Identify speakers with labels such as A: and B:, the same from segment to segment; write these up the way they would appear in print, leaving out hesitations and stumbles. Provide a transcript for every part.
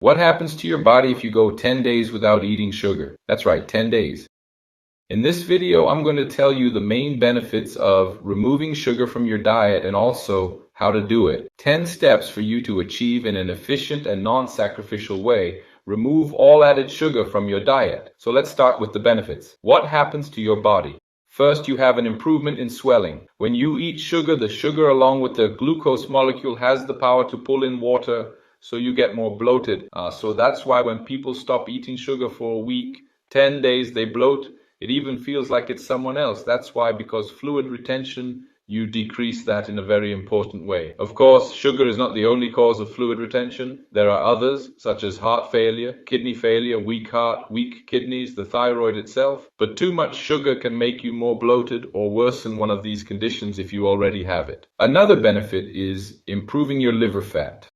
A: What happens to your body if you go 10 days without eating sugar? That's right, 10 days. In this video, I'm going to tell you the main benefits of removing sugar from your diet and also how to do it. 10 steps for you to achieve in an efficient and non-sacrificial way. Remove all added sugar from your diet. So let's start with the benefits. What happens to your body? First, you have an improvement in swelling. When you eat sugar, the sugar along with the glucose molecule has the power to pull in water, so you get more bloated. So that's why when people stop eating sugar for a week, 10 days, they bloat. It even feels like it's someone else. That's why, because fluid retention, you decrease that in a very important way. Of course, sugar is not the only cause of fluid retention. There are others, such as heart failure, kidney failure, weak heart, weak kidneys, the thyroid itself. But too much sugar can make you more bloated or worsen one of these conditions if you already have it. Another benefit is improving your liver fat.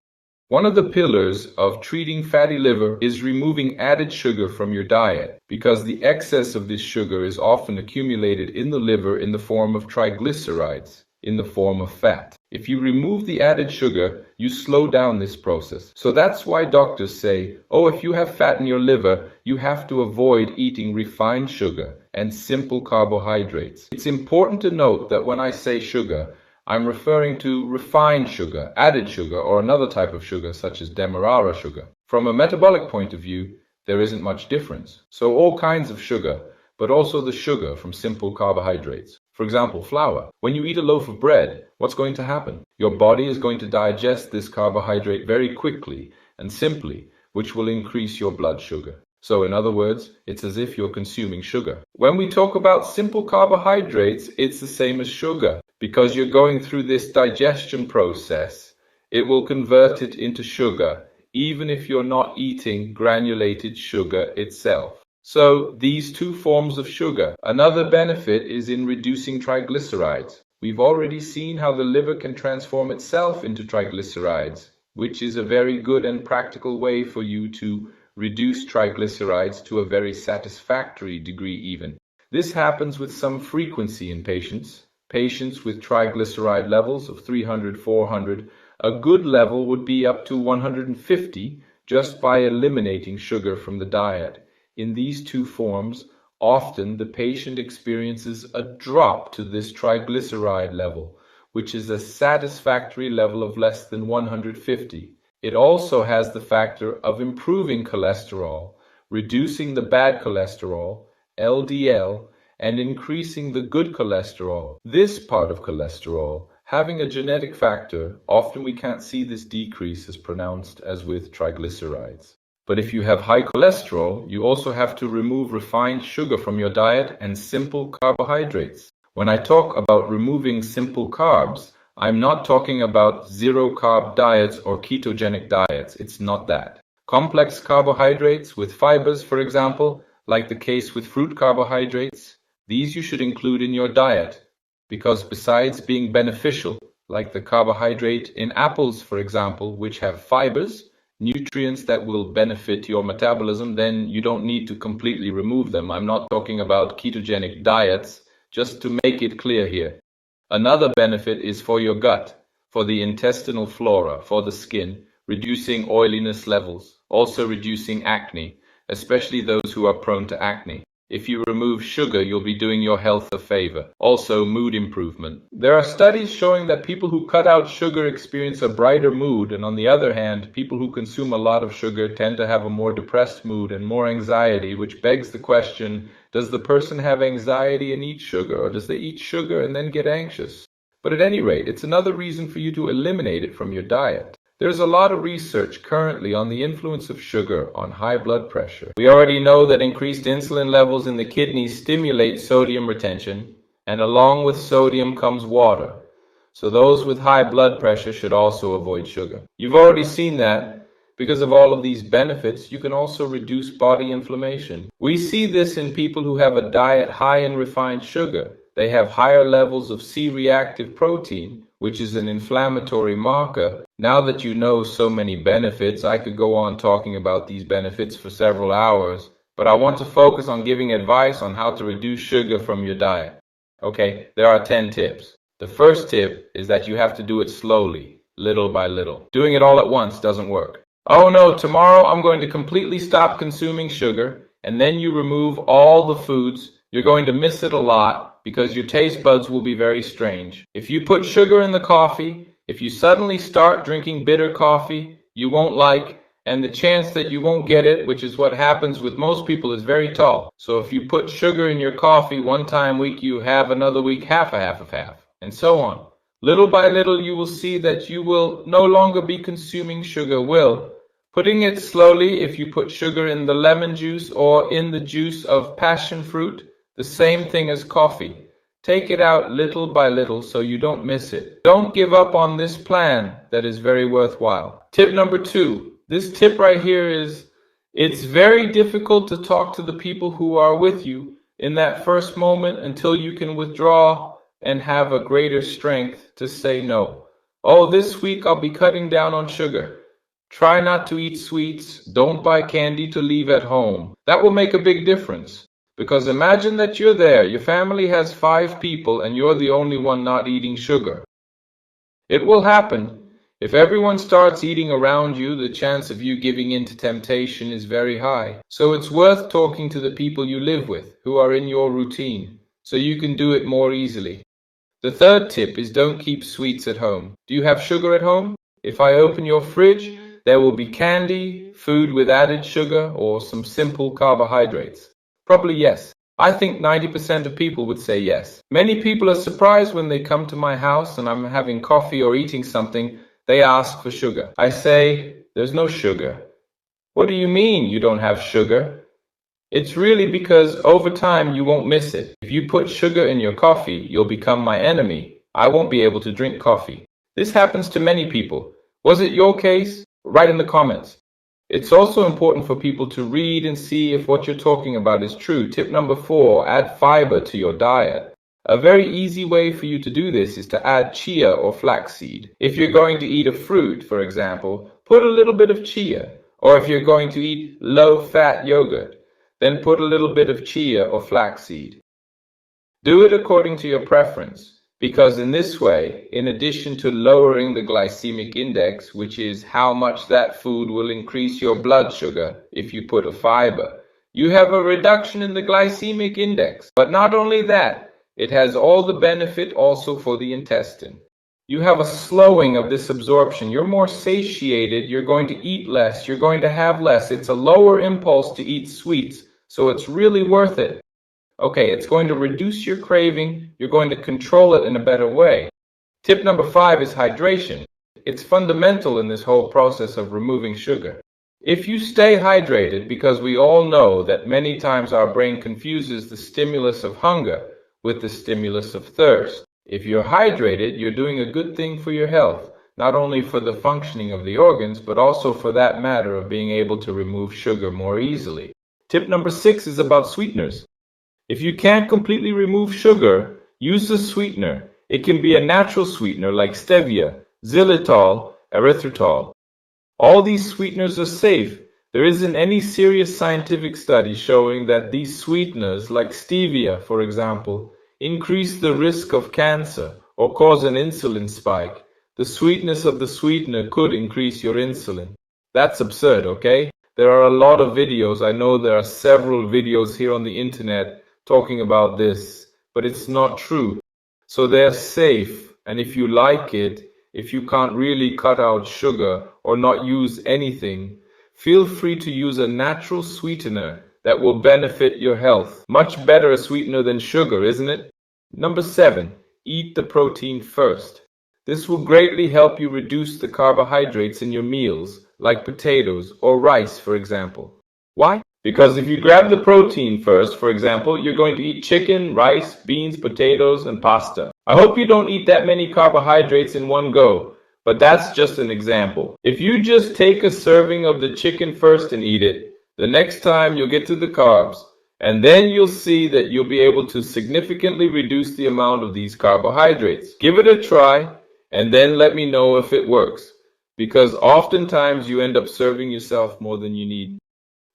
A: One of the pillars of treating fatty liver is removing added sugar from your diet, because the excess of this sugar is often accumulated in the liver in the form of triglycerides, in the form of fat. If you remove the added sugar, you slow down this process. So that's why doctors say, oh, if you have fat in your liver, you have to avoid eating refined sugar and simple carbohydrates. It's important to note that when I say sugar, I'm referring to refined sugar, added sugar, or another type of sugar such as demerara sugar. From a metabolic point of view, there isn't much difference. So all kinds of sugar, but also the sugar from simple carbohydrates. For example, flour. When you eat a loaf of bread, what's going to happen? Your body is going to digest this carbohydrate very quickly and simply, which will increase your blood sugar. So in other words, it's as if you're consuming sugar. When we talk about simple carbohydrates, it's the same as sugar. Because you're going through this digestion process, it will convert it into sugar, even if you're not eating granulated sugar itself. So these two forms of sugar. Another benefit is in reducing triglycerides. We've already seen how the liver can transform itself into triglycerides, which is a very good and practical way for you to reduce triglycerides to a very satisfactory degree even. This happens with some frequency in patients. Patients with triglyceride levels of 300, 400, a good level would be up to 150 just by eliminating sugar from the diet. In these two forms, often the patient experiences a drop to this triglyceride level, which is a satisfactory level of less than 150. It also has the factor of improving cholesterol, reducing the bad cholesterol, LDL, and increasing the good cholesterol. This part of cholesterol, having a genetic factor, often we can't see this decrease as pronounced as with triglycerides. But if you have high cholesterol, you also have to remove refined sugar from your diet and simple carbohydrates. When I talk about removing simple carbs, I'm not talking about zero-carb diets or ketogenic diets. It's not that. Complex carbohydrates with fibers, for example, like the case with fruit carbohydrates, these you should include in your diet, because besides being beneficial, like the carbohydrate in apples, for example, which have fibers, nutrients that will benefit your metabolism, then you don't need to completely remove them. I'm not talking about ketogenic diets, just to make it clear here. Another benefit is for your gut, for the intestinal flora, for the skin, reducing oiliness levels, also reducing acne, especially those who are prone to acne. If you remove sugar, you'll be doing your health a favor. Also, mood improvement. There are studies showing that people who cut out sugar experience a brighter mood, and on the other hand, people who consume a lot of sugar tend to have a more depressed mood and more anxiety, which begs the question, does the person have anxiety and eat sugar, or does they eat sugar and then get anxious? But at any rate, it's another reason for you to eliminate it from your diet. There's a lot of research currently on the influence of sugar on high blood pressure. We already know that increased insulin levels in the kidneys stimulate sodium retention, and along with sodium comes water. So those with high blood pressure should also avoid sugar. You've already seen that because of all of these benefits, you can also reduce body inflammation. We see this in people who have a diet high in refined sugar. They have higher levels of C-reactive protein, which is an inflammatory marker. Now that you know so many benefits, I could go on talking about these benefits for several hours, but I want to focus on giving advice on how to reduce sugar from your diet. Okay, there are 10 tips. The first tip is that you have to do it slowly, little by little. Doing it all at once doesn't work. Oh no, tomorrow I'm going to completely stop consuming sugar, and then you remove all the foods. You're going to miss it a lot because your taste buds will be very strange. If you put sugar in the coffee, if you suddenly start drinking bitter coffee you won't like, and the chance that you won't get it, which is what happens with most people, is very tall. So if you put sugar in your coffee one time week, you have another week half a half of half, and so on. Little by little you will see that you will no longer be consuming sugar. Putting it slowly, if you put sugar in the lemon juice or in the juice of passion fruit, the same thing as coffee. Take it out little by little so you don't miss it. Don't give up on this plan that is very worthwhile. Tip number 2. This tip right here is, it's very difficult to talk to the people who are with you in that first moment until you can withdraw and have a greater strength to say no. Oh, this week I'll be cutting down on sugar. Try not to eat sweets. Don't buy candy to leave at home. That will make a big difference. Because imagine that you're there, your family has 5 people, and you're the only one not eating sugar. It will happen. If everyone starts eating around you, the chance of you giving in to temptation is very high. So it's worth talking to the people you live with, who are in your routine, so you can do it more easily. The third tip is don't keep sweets at home. Do you have sugar at home? If I open your fridge, there will be candy, food with added sugar, or some simple carbohydrates. Probably yes. I think 90% of people would say yes. Many people are surprised when they come to my house and I'm having coffee or eating something. They ask for sugar. I say, there's no sugar. What do you mean you don't have sugar? It's really because over time you won't miss it. If you put sugar in your coffee, you'll become my enemy. I won't be able to drink coffee. This happens to many people. Was it your case? Write in the comments. It's also important for people to read and see if what you're talking about is true. Tip number 4, add fiber to your diet. A very easy way for you to do this is to add chia or flaxseed. If you're going to eat a fruit, for example, put a little bit of chia. Or if you're going to eat low-fat yogurt, then put a little bit of chia or flaxseed. Do it according to your preference. Because in this way, in addition to lowering the glycemic index, which is how much that food will increase your blood sugar if you put a fiber, you have a reduction in the glycemic index. But not only that, it has all the benefit also for the intestine. You have a slowing of this absorption. You're more satiated. You're going to eat less. You're going to have less. It's a lower impulse to eat sweets, so it's really worth it. Okay, it's going to reduce your craving. You're going to control it in a better way. Tip number 5 is hydration. It's fundamental in this whole process of removing sugar. If you stay hydrated, because we all know that many times our brain confuses the stimulus of hunger with the stimulus of thirst. If you're hydrated, you're doing a good thing for your health, not only for the functioning of the organs, but also for that matter of being able to remove sugar more easily. Tip number 6 is about sweeteners. If you can't completely remove sugar, use a sweetener. It can be a natural sweetener like stevia, xylitol, erythritol. All these sweeteners are safe. There isn't any serious scientific study showing that these sweeteners, like stevia, for example, increase the risk of cancer or cause an insulin spike. The sweetness of the sweetener could increase your insulin. That's absurd, okay? There are a lot of videos. I know there are several videos here on the internet talking about this, but it's not true. So they're safe, and if you like it, if you can't really cut out sugar or not use anything, feel free to use a natural sweetener that will benefit your health. Much better a sweetener than sugar, isn't it? Number 7, eat the protein first. This will greatly help you reduce the carbohydrates in your meals, like potatoes or rice, for example. Why? Because if you grab the protein first, for example, you're going to eat chicken, rice, beans, potatoes, and pasta. I hope you don't eat that many carbohydrates in one go, but that's just an example. If you just take a serving of the chicken first and eat it, the next time you'll get to the carbs, and then you'll see that you'll be able to significantly reduce the amount of these carbohydrates. Give it a try, and then let me know if it works, because oftentimes you end up serving yourself more than you need.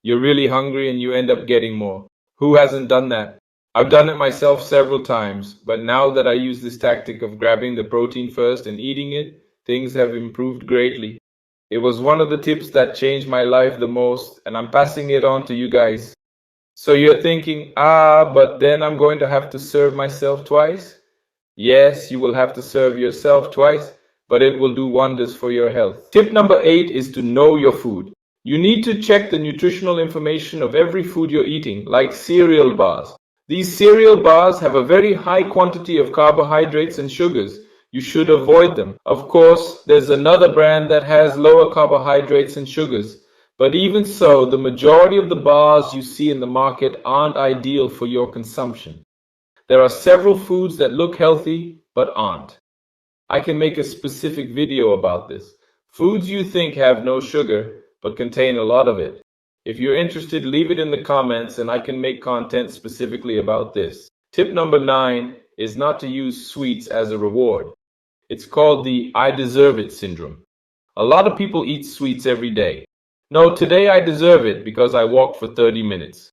A: You're really hungry and you end up getting more. Who hasn't done that? I've done it myself several times, but now that I use this tactic of grabbing the protein first and eating it, things have improved greatly. It was one of the tips that changed my life the most, and I'm passing it on to you guys. So you're thinking, but then I'm going to have to serve myself twice? Yes, you will have to serve yourself twice, but it will do wonders for your health. Tip number 8 is to know your food. You need to check the nutritional information of every food you're eating, like cereal bars. These cereal bars have a very high quantity of carbohydrates and sugars. You should avoid them. Of course, there's another brand that has lower carbohydrates and sugars. But even so, the majority of the bars you see in the market aren't ideal for your consumption. There are several foods that look healthy, but aren't. I can make a specific video about this. Foods you think have no sugar, but contain a lot of it. If you're interested, leave it in the comments and I can make content specifically about this. Tip number 9 is not to use sweets as a reward. It's called the I deserve it syndrome. A lot of people eat sweets every day. No, today I deserve it because I walked for 30 minutes.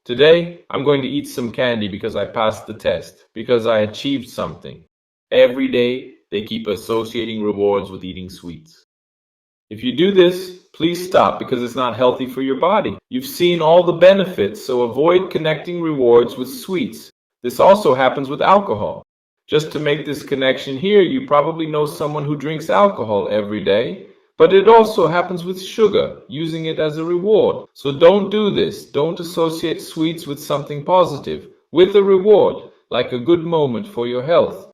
A: Today, I'm going to eat some candy because I passed the test, because I achieved something. Every day, they keep associating rewards with eating sweets. If you do this, please stop because it's not healthy for your body. You've seen all the benefits, so avoid connecting rewards with sweets. This also happens with alcohol. Just to make this connection here, you probably know someone who drinks alcohol every day, but it also happens with sugar, using it as a reward. So don't do this. Don't associate sweets with something positive, with a reward, like a good moment for your health.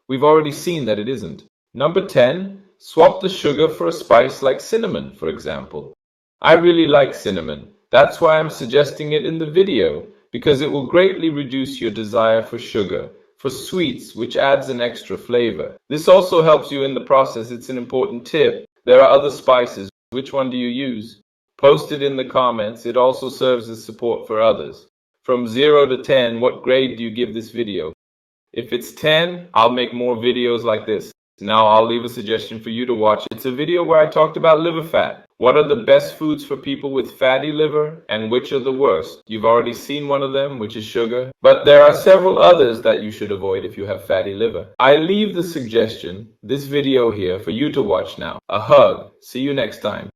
A: We've already seen that it isn't. Number 10, swap the sugar for a spice like cinnamon, for example. I really like cinnamon. That's why I'm suggesting it in the video, because it will greatly reduce your desire for sugar, for sweets, which adds an extra flavor. This also helps you in the process. It's an important tip. There are other spices. Which one do you use? Post it in the comments. It also serves as support for others. From 0 to 10, what grade do you give this video? If it's 10, I'll make more videos like this. Now I'll leave a suggestion for you to watch. It's a video where I talked about liver fat. What are the best foods for people with fatty liver and which are the worst? You've already seen one of them, which is sugar. But there are several others that you should avoid if you have fatty liver. I leave the suggestion, this video here, for you to watch now. A hug. See you next time.